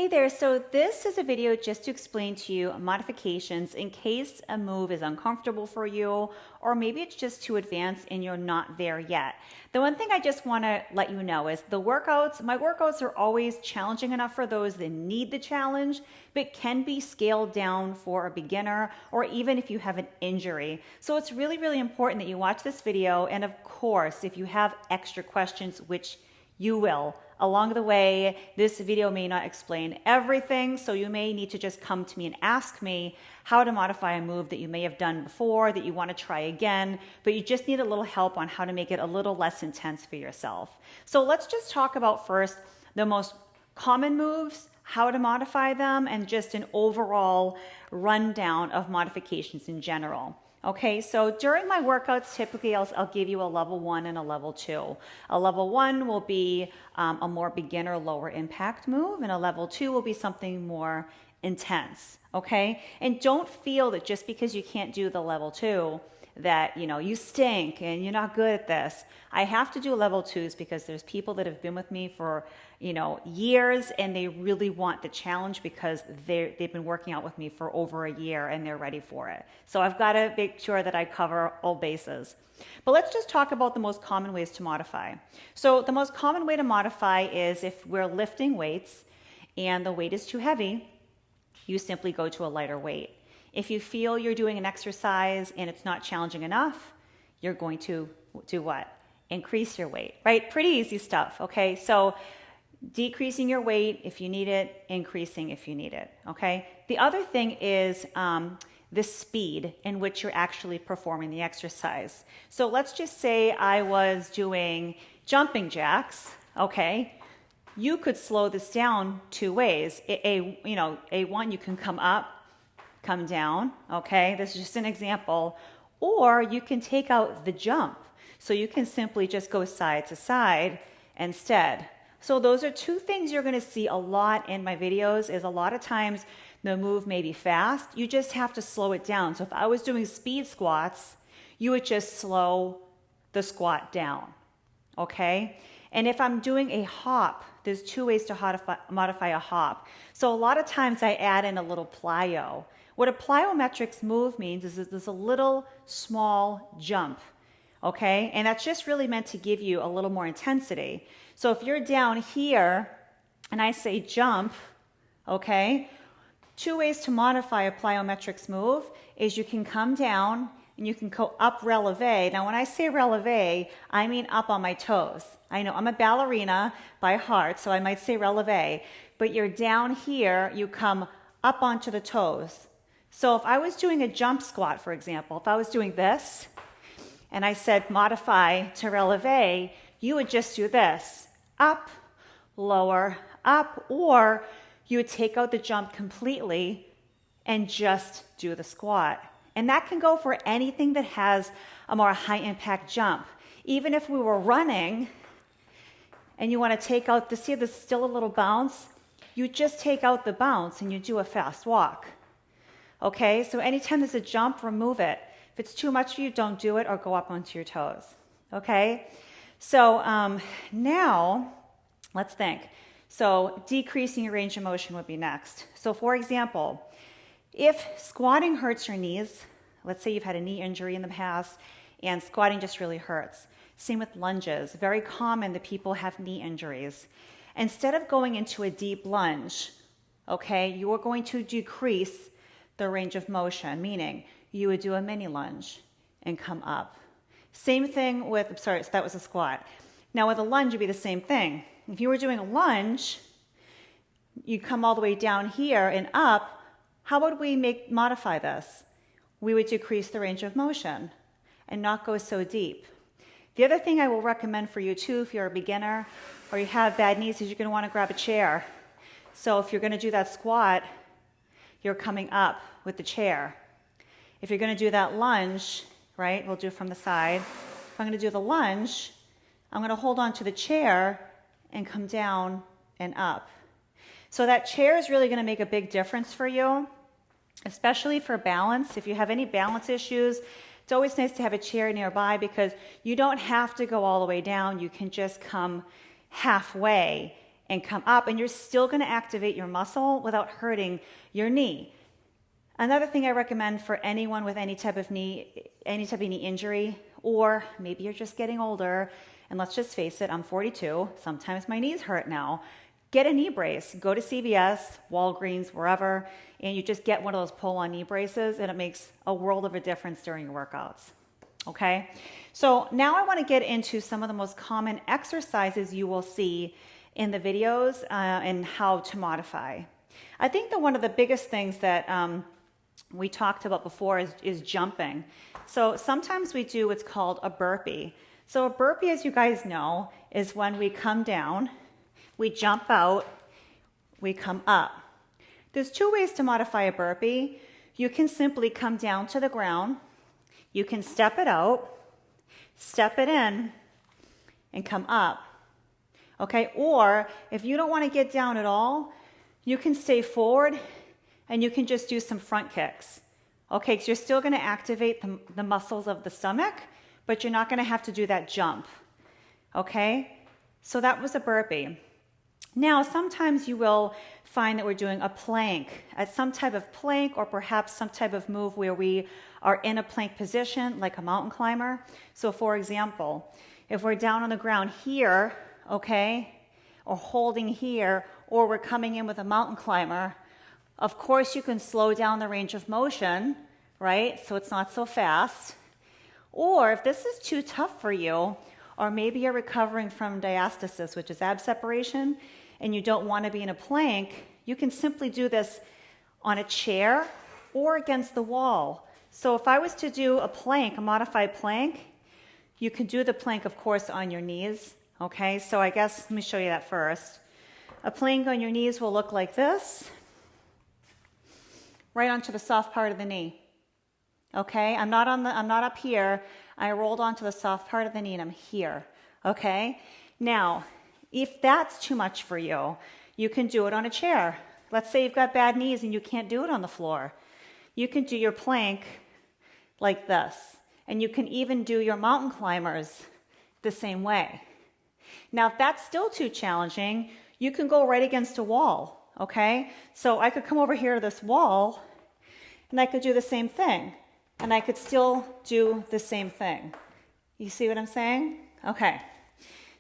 Hey there, so this is a video just to explain to you modifications in case a move is uncomfortable for you, or maybe it's just too advanced and you're not there yet. The one thing I just want to let you know is my workouts are always challenging enough for those that need the challenge, but can be scaled down for a beginner or even if you have an injury. So it's really, really important that you watch this video, and of course, if you have extra questions, which you will. Along the way, this video may not explain everything, so you may need to just come to me and ask me how to modify a move that you may have done before that you want to try again, but you just need a little help on how to make it a little less intense for yourself. So let's just talk about first the most common moves, how to modify them, and just an overall rundown of modifications in general. Okay, so during my workouts, typically I'll give you a level 1 and a level 2. A level 1 will be a more beginner, lower impact move, and a level 2 will be something more intense, okay? And don't feel that just because you can't do the level 2 that, you stink and you're not good at this. I have to do level 2s because there's people that have been with me for, years, and they really want the challenge because they've been working out with me for over a year and they're ready for it. So I've got to make sure that I cover all bases. But let's just talk about the most common ways to modify. So the most common way to modify is if we're lifting weights and the weight is too heavy, you simply go to a lighter weight. If you feel you're doing an exercise and it's not challenging enough, you're going to do what? Increase your weight, right? Pretty easy stuff, okay? So decreasing your weight if you need it, increasing if you need it, okay? The other thing is the speed in which you're actually performing the exercise. So let's just say I was doing jumping jacks, okay? You could slow this down two ways. A1, you can come up, come down, okay? This is just an example. Or you can take out the jump. So you can simply just go side to side instead. So those are two things you're gonna see a lot in my videos. Is a lot of times the move may be fast, you just have to slow it down. So if I was doing speed squats, you would just slow the squat down, okay? And if I'm doing a hop, there's two ways to modify a hop. So a lot of times I add in a little plyo. What a plyometrics move means is that there's a little small jump, okay? And that's just really meant to give you a little more intensity. So if you're down here and I say jump, okay? Two ways to modify a plyometrics move is you can come down and you can go up releve. Now when I say releve, I mean up on my toes. I know I'm a ballerina by heart, so I might say releve, but you're down here, you come up onto the toes. So if I was doing a jump squat, for example, if I was doing this and I said modify to releve, you would just do this, up, lower, up, or you would take out the jump completely and just do the squat. And that can go for anything that has a more high impact jump. Even if we were running and you want to take out the, see there's still a little bounce, you just take out the bounce and you do a fast walk. Okay, so anytime there's a jump, remove it. If it's too much for you, don't do it or go up onto your toes. Okay, so now let's think. So decreasing your range of motion would be next. So for example, if squatting hurts your knees, let's say you've had a knee injury in the past and squatting just really hurts. Same with lunges. Very common that people have knee injuries. Instead of going into a deep lunge, okay, you are going to decrease the range of motion, meaning you would do a mini lunge and come up. Same thing with, sorry, so that was a squat. Now with a lunge, it'd be the same thing. If you were doing a lunge, you come all the way down here and up. How would we modify this? We would decrease the range of motion and not go so deep. The other thing I will recommend for you too, if you're a beginner or you have bad knees, is you're gonna wanna grab a chair. So if you're gonna do that squat, you're coming up with the chair. If you're gonna do that lunge, right, we'll do it from the side. If I'm gonna do the lunge, I'm gonna hold on to the chair and come down and up. So that chair is really gonna make a big difference for you, especially for balance. If you have any balance issues, it's always nice to have a chair nearby because you don't have to go all the way down. You can just come halfway and come up, and you're still going to activate your muscle without hurting your knee. Another thing I recommend for anyone with any type of knee injury, or maybe you're just getting older, and let's just face it, I'm 42, sometimes my knees hurt now. Get a knee brace. Go to CVS, Walgreens, wherever, and you just get one of those pull-on knee braces, and it makes a world of a difference during your workouts. Okay? So now I want to get into some of the most common exercises you will see in the videos and how to modify. I think that one of the biggest things that we talked about before is jumping. So sometimes we do what's called a burpee. So a burpee, as you guys know, is when we come down, we jump out, we come up. There's two ways to modify a burpee. You can simply come down to the ground, you can step it out, step it in, and come up. Okay, or if you don't want to get down at all, you can stay forward and you can just do some front kicks. Okay, because you're still going to activate the muscles of the stomach, but you're not going to have to do that jump. Okay, so that was a burpee. Now, sometimes you will find that we're doing a plank, some type of plank, or perhaps some type of move where we are in a plank position, like a mountain climber. So for example, if we're down on the ground here, okay, or holding here, or we're coming in with a mountain climber, of course you can slow down the range of motion, right? So it's not so fast. Or if this is too tough for you, or maybe you're recovering from diastasis, which is ab separation, and you don't want to be in a plank, you can simply do this on a chair or against the wall. So if I was to do a plank, a modified plank, you can do the plank, of course, on your knees. Okay, so I guess, let me show you that first. A plank on your knees will look like this, right onto the soft part of the knee. Okay, I'm not up here. I rolled onto the soft part of the knee and I'm here. Okay, now, if that's too much for you, you can do it on a chair. Let's say you've got bad knees and you can't do it on the floor. You can do your plank like this, and you can even do your mountain climbers the same way. Now, if that's still too challenging, you can go right against a wall, okay? So I could come over here to this wall, and I could do the same thing, and I could still do the same thing. You see what I'm saying? Okay.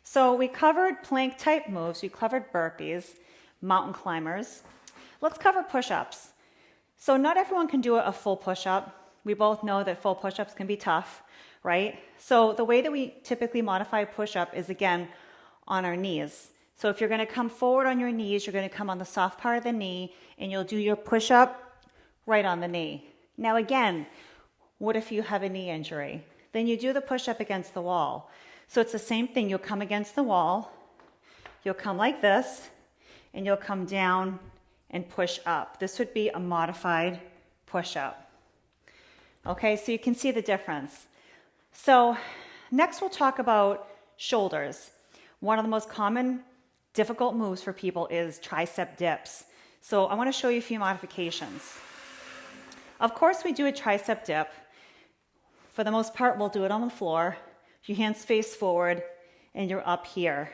So we covered plank-type moves. We covered burpees, mountain climbers. Let's cover push-ups. So not everyone can do a full push-up. We both know that full push-ups can be tough, right? So the way that we typically modify a push-up is, again, on our knees. So if you're going to come forward on your knees, you're going to come on the soft part of the knee, and you'll do your push-up right on the knee. Now again, what if you have a knee injury? Then you do the push-up against the wall. So it's the same thing. You'll come against the wall, you'll come like this, and you'll come down and push up. This would be a modified push-up. Okay, so you can see the difference. So next we'll talk about shoulders. One of the most common difficult moves for people is tricep dips. So I want to show you a few modifications. Of course, we do a tricep dip. For the most part, we'll do it on the floor. Your hands face forward, and you're up here.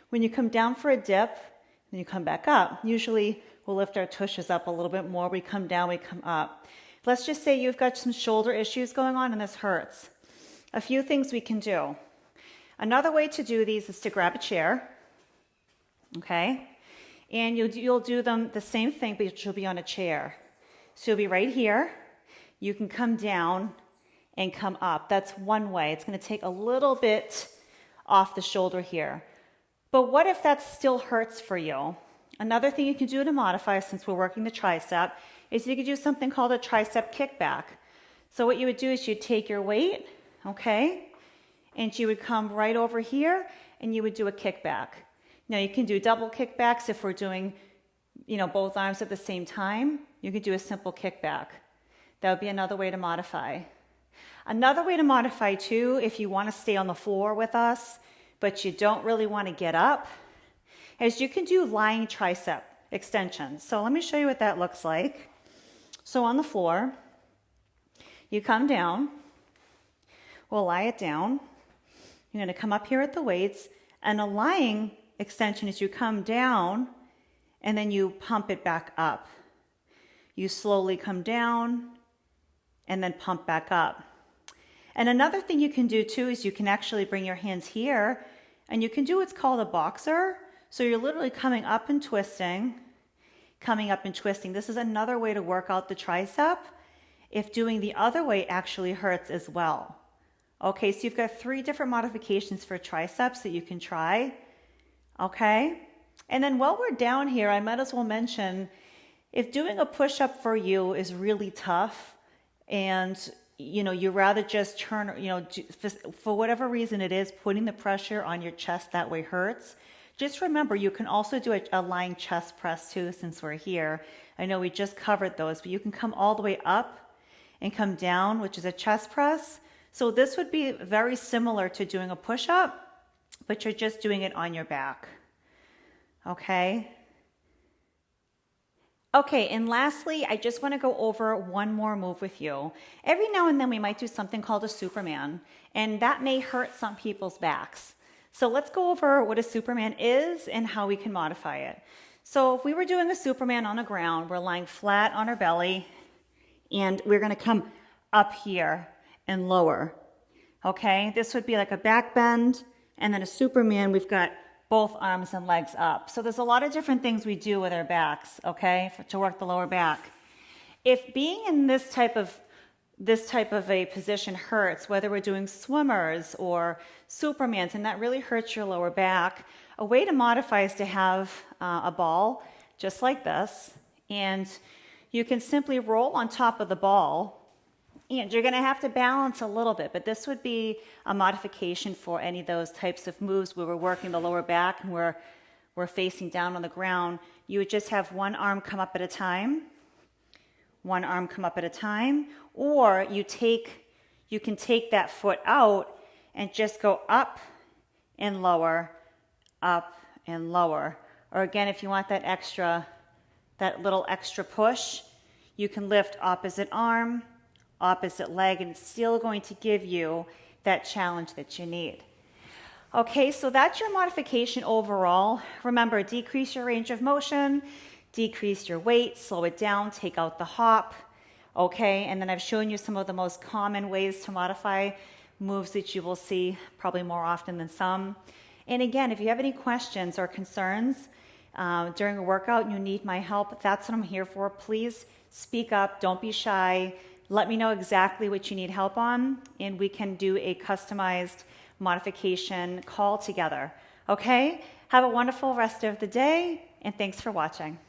When you come down for a dip, then you come back up. Usually, we'll lift our tushes up a little bit more. We come down, we come up. Let's just say you've got some shoulder issues going on, and this hurts. A few things we can do. Another way to do these is to grab a chair, okay? And you'll do them the same thing, but you'll be on a chair. So you'll be right here. You can come down and come up. That's one way. It's going to take a little bit off the shoulder here. But what if that still hurts for you? Another thing you can do to modify, since we're working the tricep, is you could do something called a tricep kickback. So what you would do is you'd take your weight, okay, and you would come right over here and you would do a kickback. Now you can do double kickbacks if we're doing, both arms at the same time. You could do a simple kickback. That would be another way to modify. Another way to modify too, if you want to stay on the floor with us, but you don't really want to get up, is you can do lying tricep extensions. So let me show you what that looks like. So on the floor, you come down, we'll lie it down. You're going to come up here at the weights, and a lying extension is you come down and then you pump it back up. You slowly come down and then pump back up. And another thing you can do too is you can actually bring your hands here and you can do what's called a boxer. So you're literally coming up and twisting, coming up and twisting. This is another way to work out the tricep if doing the other way actually hurts as well. Okay, so you've got 3 different modifications for triceps that you can try. Okay, and then while we're down here, I might as well mention, if doing a push-up for you is really tough and you rather just turn, for whatever reason it is, putting the pressure on your chest that way hurts, just remember you can also do a lying chest press too, since we're here. I know we just covered those, but you can come all the way up and come down, which is a chest press. So this would be very similar to doing a push-up, but you're just doing it on your back. Okay. Okay, and lastly, I just want to go over one more move with you. Every now and then we might do something called a Superman, and that may hurt some people's backs. So let's go over what a Superman is and how we can modify it. So if we were doing a Superman on the ground, we're lying flat on our belly, and we're going to come up here and lower. Okay, this would be like a back bend, and then a Superman, we've got both arms and legs up. So there's a lot of different things we do with our backs, okay, to work the lower back. If being in this type of a position hurts, whether we're doing swimmers or Supermans, and that really hurts your lower back, a way to modify is to have a ball just like this, and you can simply roll on top of the ball, and you're going to have to balance a little bit, but this would be a modification for any of those types of moves where we're working the lower back and we're facing down on the ground. You would just have one arm come up at a time, one arm come up at a time, or you can take that foot out and just go up and lower, up and lower. Or again, if you want that little extra push, you can lift opposite arm, opposite leg, and it's still going to give you that challenge that you need. Okay, so that's your modification overall. Remember, decrease your range of motion, decrease your weight, slow it down, take out the hop. Okay, and then I've shown you some of the most common ways to modify moves that you will see probably more often than some. And again, if you have any questions or concerns during a workout and you need my help, that's what I'm here for. Please speak up, don't be shy. Let me know exactly what you need help on, and we can do a customized modification call together. Okay? Have a wonderful rest of the day, and thanks for watching.